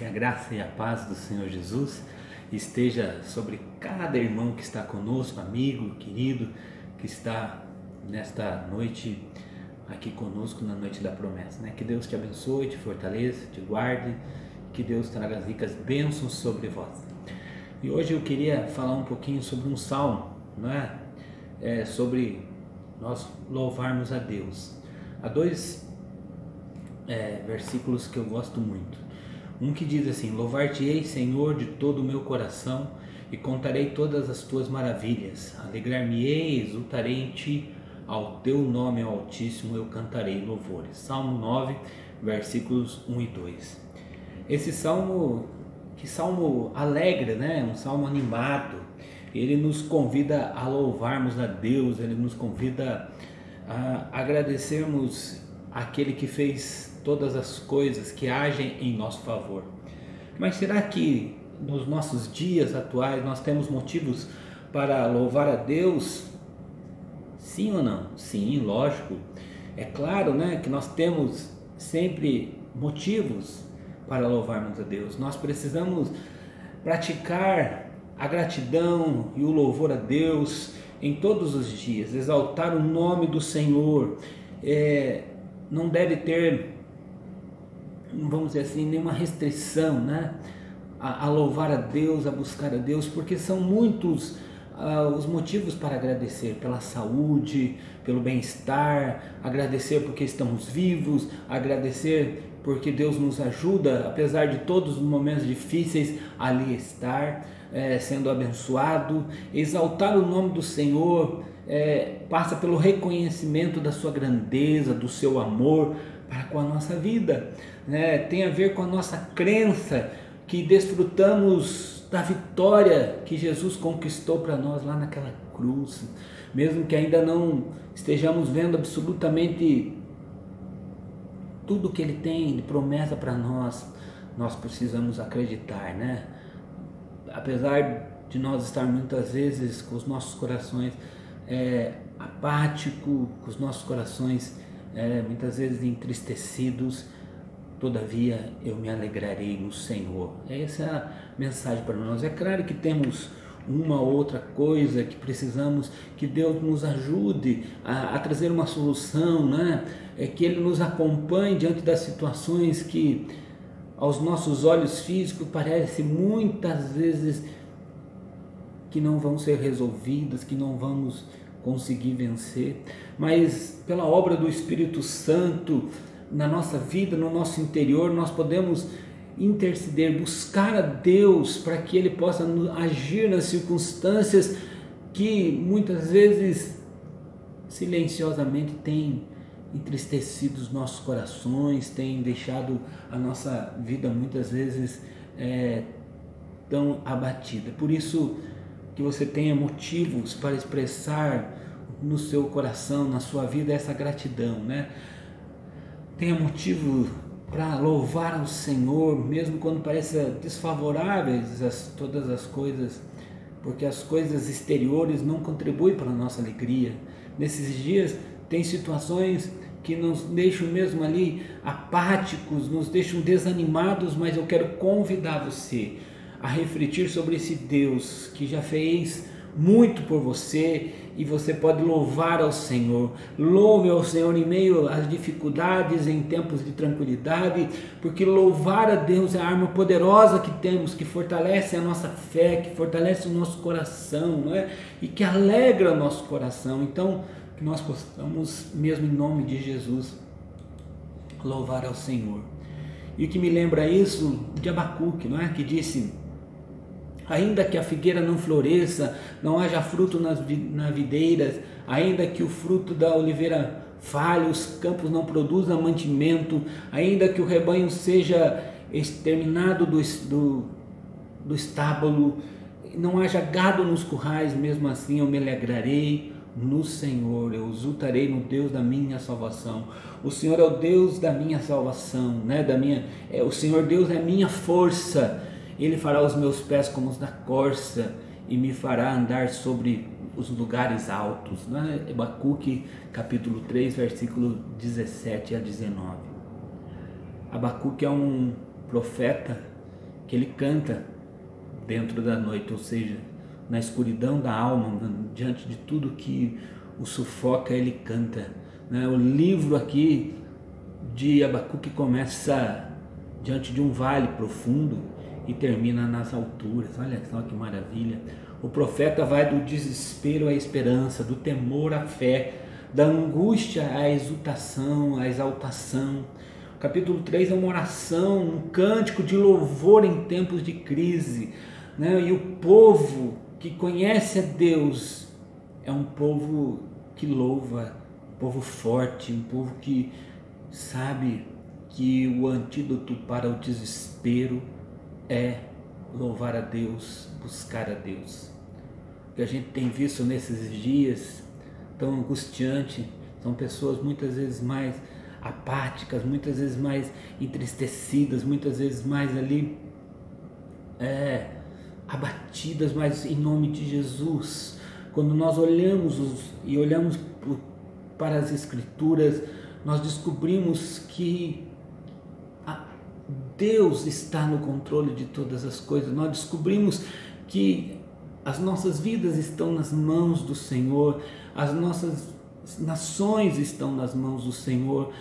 Que a graça e a paz do Senhor Jesus esteja sobre cada irmão que está conosco, amigo, querido, que está nesta noite aqui conosco na noite da promessa, né? Que Deus te abençoe, te fortaleça, te guarde, que Deus traga as ricas bênçãos sobre vós. E hoje eu queria falar um pouquinho sobre um salmo, não é? Sobre nós louvarmos a Deus. Há dois versículos que eu gosto muito. Um que diz assim: louvar-te-ei, Senhor, de todo o meu coração, e contarei todas as tuas maravilhas. Alegrar-me-ei, exultarei em ti, ao teu nome Altíssimo eu cantarei louvores. Salmo 9, versículos 1 e 2. Esse salmo, que salmo alegre, né? Um salmo animado. Ele nos convida a louvarmos a Deus, ele nos convida a agradecermos aquele que fez todas as coisas, que agem em nosso favor. Mas será que nos nossos dias atuais nós temos motivos para louvar a Deus? Sim ou não? Sim, lógico. É claro, né, que nós temos sempre motivos para louvarmos a Deus. Nós precisamos praticar a gratidão e o louvor a Deus em todos os dias, exaltar o nome do Senhor. Não deve ter, vamos dizer assim, nenhuma restrição, né? A louvar a Deus, a buscar a Deus, porque são muitos os motivos para agradecer: pela saúde, pelo bem-estar, agradecer porque estamos vivos, agradecer porque Deus nos ajuda, apesar de todos os momentos difíceis, ali estar, sendo abençoado. Exaltar o nome do Senhor passa pelo reconhecimento da sua grandeza, do seu amor para com a nossa vida, né? Tem a ver com a nossa crença que desfrutamos da vitória que Jesus conquistou para nós lá naquela cruz, mesmo que ainda não estejamos vendo absolutamente tudo que Ele tem de promessa para nós. Nós precisamos acreditar, né? Apesar de nós estar muitas vezes com os nossos corações apáticos, com os nossos corações muitas vezes entristecidos, todavia eu me alegrarei no Senhor. Essa é a mensagem para nós. É claro que temos uma ou outra coisa que precisamos que Deus nos ajude a trazer uma solução, né? Que Ele nos acompanhe diante das situações que aos nossos olhos físicos parece muitas vezes que não vão ser resolvidas, que não vamos conseguir vencer, mas pela obra do Espírito Santo na nossa vida, no nosso interior, nós podemos interceder, buscar a Deus para que Ele possa agir nas circunstâncias que muitas vezes silenciosamente têm entristecido os nossos corações, têm deixado a nossa vida muitas vezes tão abatida. Por isso que você tenha motivos para expressar no seu coração, na sua vida, essa gratidão, né? Tenha motivo para louvar ao Senhor, mesmo quando pareça desfavoráveis todas as coisas, porque as coisas exteriores não contribuem para a nossa alegria. Nesses dias tem situações que nos deixam mesmo ali apáticos, nos deixam desanimados, mas eu quero convidar você a refletir sobre esse Deus que já fez muito por você, e você pode louvar ao Senhor. Louve ao Senhor em meio às dificuldades, em tempos de tranquilidade, porque louvar a Deus é a arma poderosa que temos, que fortalece a nossa fé, que fortalece o nosso coração, não é? E que alegra o nosso coração. Então, que nós possamos, mesmo em nome de Jesus, louvar ao Senhor. E o que me lembra isso de Abacuque, não é? Que disse: ainda que a figueira não floresça, não haja fruto nas videiras, ainda que o fruto da oliveira falhe, os campos não produzam mantimento, ainda que o rebanho seja exterminado do estábulo, não haja gado nos currais, mesmo assim eu me alegrarei no Senhor, eu exultarei no Deus da minha salvação. O Senhor é o Deus da minha salvação, né? O Senhor Deus é a minha força. Ele fará os meus pés como os da corça e me fará andar sobre os lugares altos. Né? Abacuque capítulo 3, versículo 17 a 19. Abacuque é um profeta que ele canta dentro da noite, ou seja, na escuridão da alma, diante de tudo que o sufoca, ele canta. O livro aqui de Abacuque começa diante de um vale profundo e termina nas alturas. Olha só que maravilha. O profeta vai do desespero à esperança, do temor à fé, da angústia à exultação, à exaltação. O capítulo 3 é uma oração, um cântico de louvor em tempos de crise, E o povo que conhece a Deus é um povo que louva, um povo forte, um povo que sabe que o antídoto para o desespero é louvar a Deus, buscar a Deus. O que a gente tem visto nesses dias tão angustiante são pessoas muitas vezes mais apáticas, muitas vezes mais entristecidas, muitas vezes mais ali abatidas, mas em nome de Jesus, quando nós olhamos para as Escrituras, nós descobrimos que Deus está no controle de todas as coisas. Nós descobrimos que as nossas vidas estão nas mãos do Senhor, as nossas nações estão nas mãos do Senhor,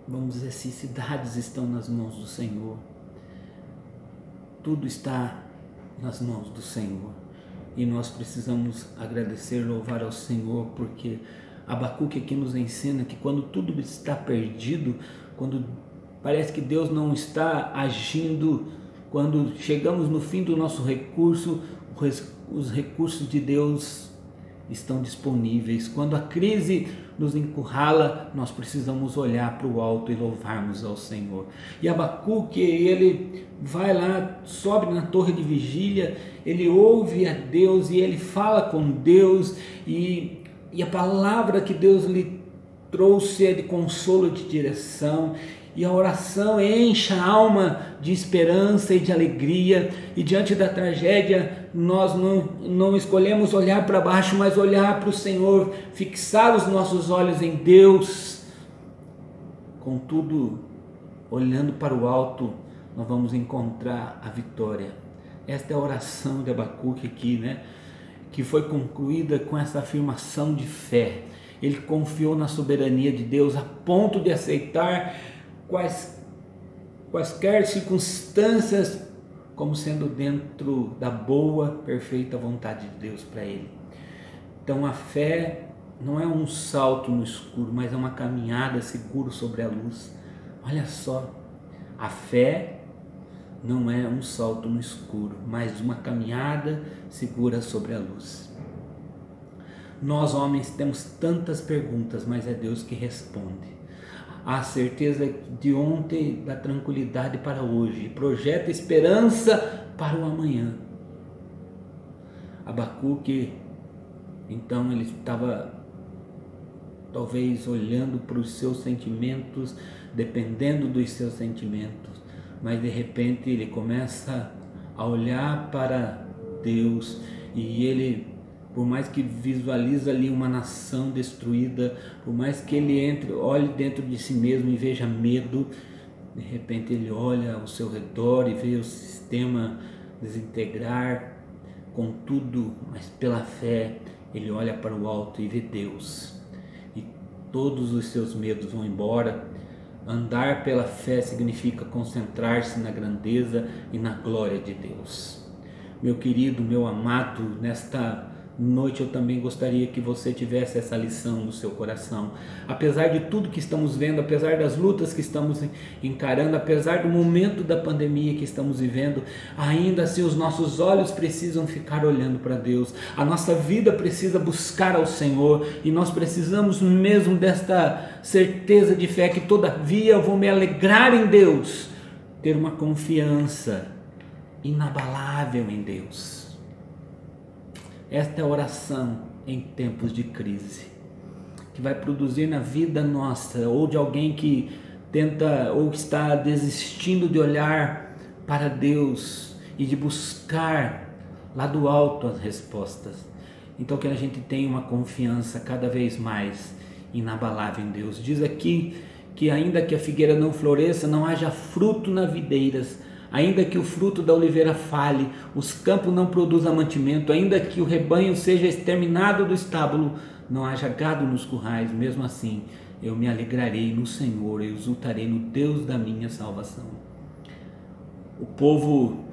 vamos dizer assim, cidades estão nas mãos do Senhor. Tudo está nas mãos do Senhor. E nós precisamos agradecer, louvar ao Senhor, porque Abacuque aqui nos ensina que quando tudo está perdido, quando parece que Deus não está agindo, quando chegamos no fim do nosso recurso, os recursos de Deus estão disponíveis. Quando a crise nos encurrala, nós precisamos olhar para o alto e louvarmos ao Senhor. E Abacuque, ele vai lá, sobe na torre de vigília, ele ouve a Deus e ele fala com Deus, e a palavra que Deus lhe trouxe é de consolo e de direção, e a oração enche a alma de esperança e de alegria. E diante da tragédia nós não escolhemos olhar para baixo, mas olhar para o Senhor, fixar os nossos olhos em Deus. Contudo, olhando para o alto, nós vamos encontrar a vitória. Esta é a oração de Abacuque aqui, que foi concluída com essa afirmação de fé. Ele confiou na soberania de Deus a ponto de aceitar quaisquer circunstâncias como sendo dentro da boa, perfeita vontade de Deus para ele. Então a fé não é um salto no escuro, mas é uma caminhada segura sobre a luz. Olha só, a fé não é um salto no escuro, mas uma caminhada segura sobre a luz. Nós homens temos tantas perguntas, mas é Deus que responde. A certeza de ontem, da tranquilidade para hoje, projeta esperança para o amanhã. Abacuque, então, ele estava talvez olhando para os seus sentimentos, dependendo dos seus sentimentos, mas de repente ele começa a olhar para Deus, e ele, por mais que visualize ali uma nação destruída, por mais que ele olhe dentro de si mesmo e veja medo, de repente ele olha ao seu redor e vê o sistema desintegrar, contudo, mas pela fé, ele olha para o alto e vê Deus, e todos os seus medos vão embora. Andar pela fé significa concentrar-se na grandeza e na glória de Deus. Meu querido, meu amado, nesta noite eu também gostaria que você tivesse essa lição no seu coração. Apesar de tudo que estamos vendo, apesar das lutas que estamos encarando, apesar do momento da pandemia que estamos vivendo, ainda assim os nossos olhos precisam ficar olhando para Deus. A nossa vida precisa buscar ao Senhor, e nós precisamos mesmo desta certeza de fé que todavia eu vou me alegrar em Deus, ter uma confiança inabalável em Deus. Esta é a oração em tempos de crise, que vai produzir na vida nossa, ou de alguém que tenta ou está desistindo de olhar para Deus e de buscar lá do alto as respostas. Então que a gente tenha uma confiança cada vez mais inabalável em Deus. Diz aqui que ainda que a figueira não floresça, não haja fruto nas videiras, ainda que o fruto da oliveira falhe, os campos não produzam mantimento, ainda que o rebanho seja exterminado do estábulo, não haja gado nos currais, mesmo assim eu me alegrarei no Senhor, eu exultarei no Deus da minha salvação. O povo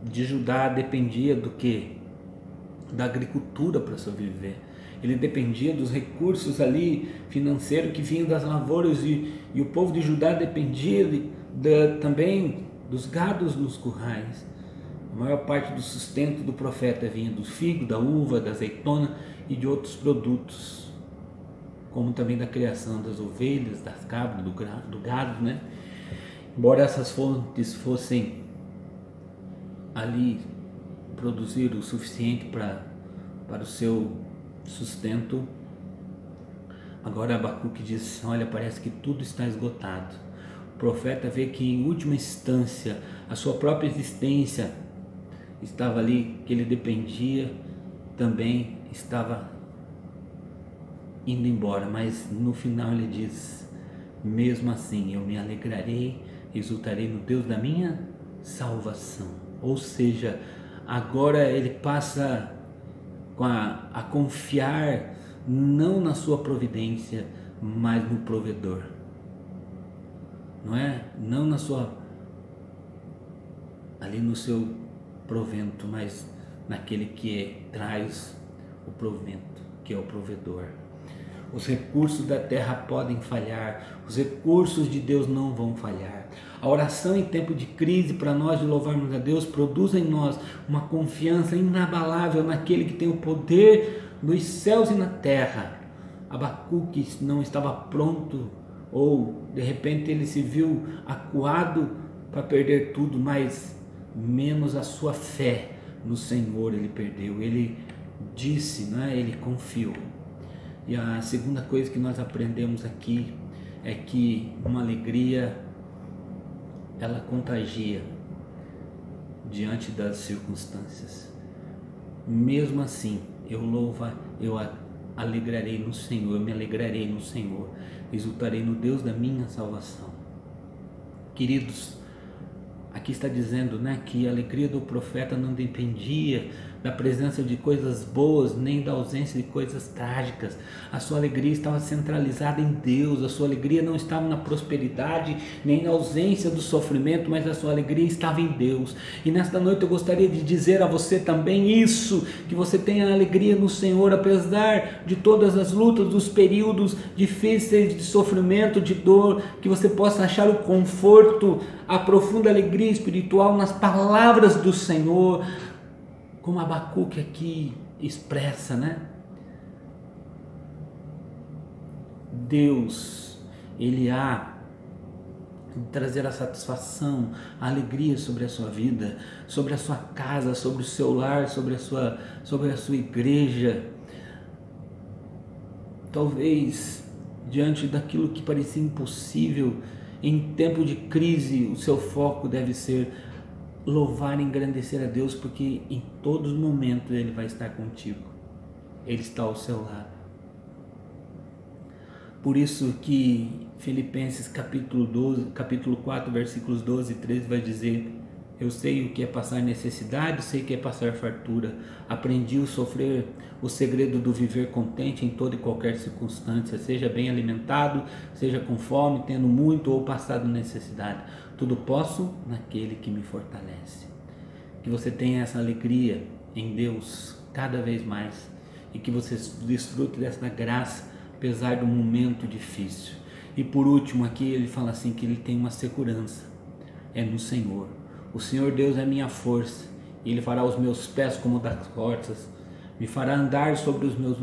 de Judá dependia do que? Da agricultura para sobreviver. Ele dependia dos recursos ali financeiros que vinham das lavouras, e o povo de Judá dependia também dos gados nos currais. A maior parte do sustento do profeta vinha do figo, da uva, da azeitona e de outros produtos, como também da criação das ovelhas, das cabras, do gado, né? Embora essas fontes fossem ali produzir o suficiente para o seu sustento, agora Abacuque diz: olha, parece que tudo está esgotado. O profeta vê que em última instância a sua própria existência estava ali, que ele dependia, também estava indo embora, mas no final ele diz: mesmo assim eu me alegrarei, exultarei no Deus da minha salvação. Ou seja, agora ele passa a confiar não na sua providência, mas no provedor, não é? Não na sua, ali no seu provento, mas naquele que traz o provento, que é o provedor. Os recursos da terra podem falhar, os recursos de Deus não vão falhar. A oração em tempo de crise, para nós de louvarmos a Deus, produz em nós uma confiança inabalável naquele que tem o poder nos céus e na terra. Abacuque não estava pronto, ou de repente ele se viu acuado para perder tudo, mas menos a sua fé no Senhor ele perdeu. Ele disse, né? Ele confiou. E a segunda coisa que nós aprendemos aqui é que uma alegria, ela contagia diante das circunstâncias. Mesmo assim, eu alegrarei no Senhor, eu me alegrarei no Senhor, exultarei no Deus da minha salvação. Queridos, aqui está dizendo, né, que a alegria do profeta não dependia da presença de coisas boas, nem da ausência de coisas trágicas. A sua alegria estava centralizada em Deus, a sua alegria não estava na prosperidade, nem na ausência do sofrimento, mas a sua alegria estava em Deus. E nesta noite eu gostaria de dizer a você também isso, que você tenha alegria no Senhor, apesar de todas as lutas, dos períodos difíceis de sofrimento, de dor, que você possa achar o conforto, a profunda alegria espiritual nas palavras do Senhor, como Abacuque aqui expressa, né? Deus, Ele há de trazer a satisfação, a alegria sobre a sua vida, sobre a sua casa, sobre o seu lar, sobre a sua igreja. Talvez, diante daquilo que parecia impossível, em tempo de crise, o seu foco deve ser louvar e engrandecer a Deus, porque em todos os momentos Ele vai estar contigo, Ele está ao seu lado. Por isso que Filipenses capítulo 4, versículos 12 e 13 vai dizer: eu sei o que é passar necessidade, sei o que é passar fartura, aprendi a sofrer o segredo do viver contente em toda e qualquer circunstância, seja bem alimentado, seja com fome, tendo muito ou passado necessidade, tudo posso naquele que me fortalece. Que você tenha essa alegria em Deus cada vez mais, e que você desfrute dessa graça apesar do momento difícil. E por último aqui ele fala assim, que ele tem uma segurança, é no Senhor. O Senhor Deus é minha força, e Ele fará os meus pés como das corças, me fará andar sobre os meus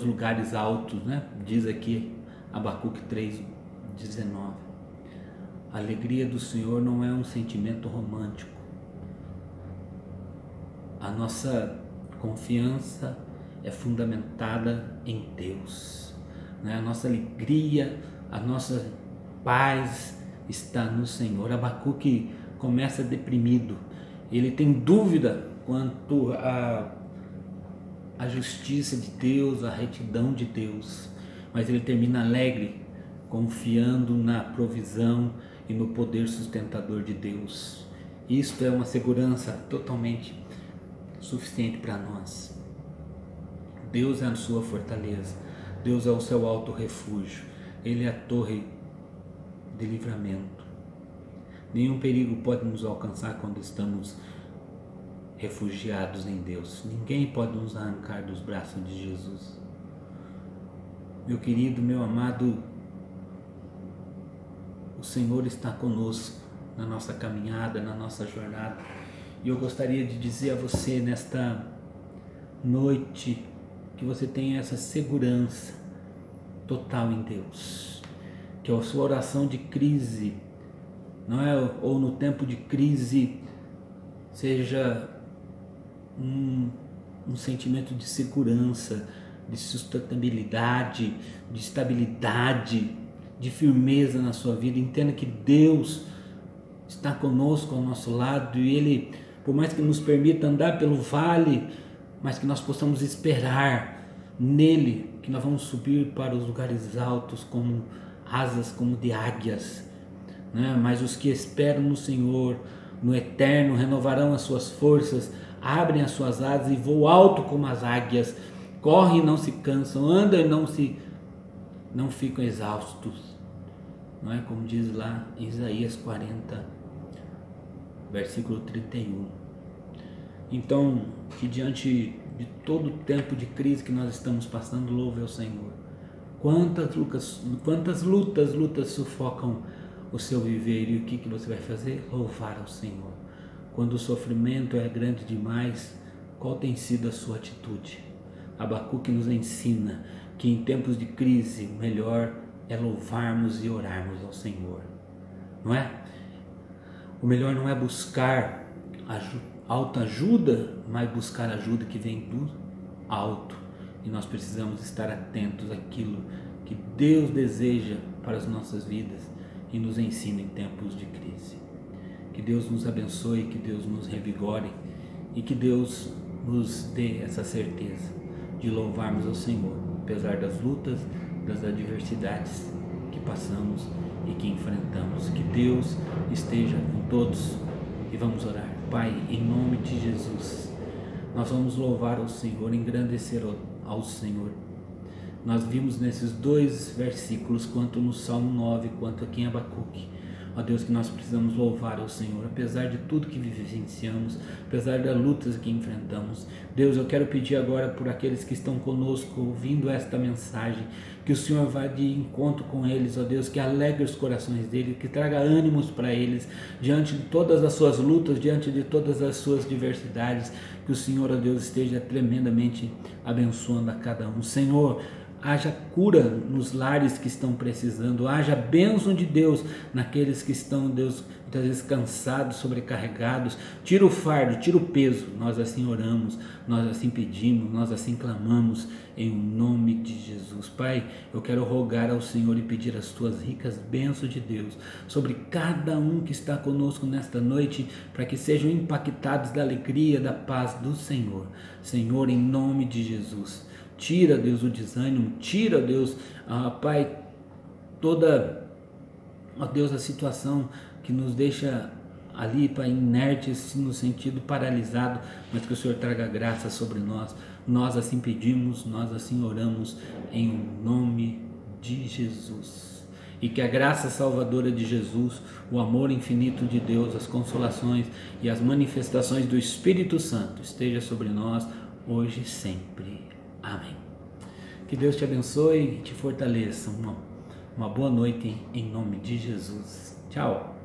lugares altos, né? Diz aqui Abacuque 3:19. A alegria do Senhor não é um sentimento romântico. A nossa confiança é fundamentada em Deus, né? A nossa alegria, a nossa paz está no Senhor. Abacuque começa deprimido, ele tem dúvida quanto à justiça de Deus, à retidão de Deus, mas ele termina alegre, confiando na provisão e no poder sustentador de Deus. Isto é uma segurança totalmente suficiente para nós. Deus é a sua fortaleza, Deus é o seu alto refúgio, Ele é a torre de livramento. Nenhum perigo pode nos alcançar quando estamos refugiados em Deus. Ninguém pode nos arrancar dos braços de Jesus. Meu querido, meu amado, o Senhor está conosco na nossa caminhada, na nossa jornada. E eu gostaria de dizer a você nesta noite que você tenha essa segurança total em Deus. Que a sua oração de crise, não é, ou no tempo de crise, seja um sentimento de segurança, de sustentabilidade, de estabilidade, de firmeza na sua vida. Entenda que Deus está conosco ao nosso lado e Ele, por mais que nos permita andar pelo vale, mas que nós possamos esperar nele, que nós vamos subir para os lugares altos como asas como de águias, né? Mas os que esperam no Senhor, no eterno, renovarão as suas forças, abrem as suas asas e voam alto como as águias, correm e não se cansam, andam e não ficam exaustos, não é? Como diz lá em Isaías 40, versículo 31. Então, que diante de todo o tempo de crise que nós estamos passando, louve ao Senhor. Quantas lutas sufocam o seu viver, e o que você vai fazer? Louvar ao Senhor. Quando o sofrimento é grande demais, qual tem sido a sua atitude? Abacuque nos ensina que em tempos de crise o melhor é louvarmos e orarmos ao Senhor, não é? O melhor não é buscar autoajuda, mas buscar ajuda que vem do alto. E nós precisamos estar atentos àquilo que Deus deseja para as nossas vidas e nos ensina em tempos de crise. Que Deus nos abençoe, que Deus nos revigore e que Deus nos dê essa certeza de louvarmos ao Senhor, apesar das lutas, das adversidades que passamos e que enfrentamos. Que Deus esteja com todos e vamos orar. Pai, em nome de Jesus, nós vamos louvar ao Senhor, engrandecer ao Senhor. Nós vimos nesses dois versículos, quanto no Salmo 9, quanto aqui em Abacuque, ó Deus, que nós precisamos louvar ao Senhor, apesar de tudo que vivenciamos, apesar das lutas que enfrentamos. Deus, eu quero pedir agora por aqueles que estão conosco, ouvindo esta mensagem, que o Senhor vá de encontro com eles, ó Deus, que alegre os corações deles, que traga ânimos para eles, diante de todas as suas lutas, diante de todas as suas diversidades, que o Senhor, ó Deus, esteja tremendamente abençoando a cada um. Senhor, haja cura nos lares que estão precisando, haja bênção de Deus naqueles que estão, Deus, muitas vezes cansados, sobrecarregados. Tira o fardo, tira o peso. Nós assim oramos, nós assim pedimos, nós assim clamamos em nome de Jesus. Pai, eu quero rogar ao Senhor e pedir as tuas ricas bênçãos de Deus sobre cada um que está conosco nesta noite, para que sejam impactados da alegria, da paz do Senhor. Senhor, em nome de Jesus, tira, Deus, o desânimo, tira, Deus, Pai, toda, ó Deus, a situação que nos deixa ali, Pai, inertes, no sentido paralisado, mas que o Senhor traga graça sobre nós. Nós assim pedimos, nós assim oramos em nome de Jesus. E que a graça salvadora de Jesus, o amor infinito de Deus, as consolações e as manifestações do Espírito Santo esteja sobre nós hoje e sempre. Amém. Que Deus te abençoe e te fortaleça. Uma boa noite em nome de Jesus. Tchau.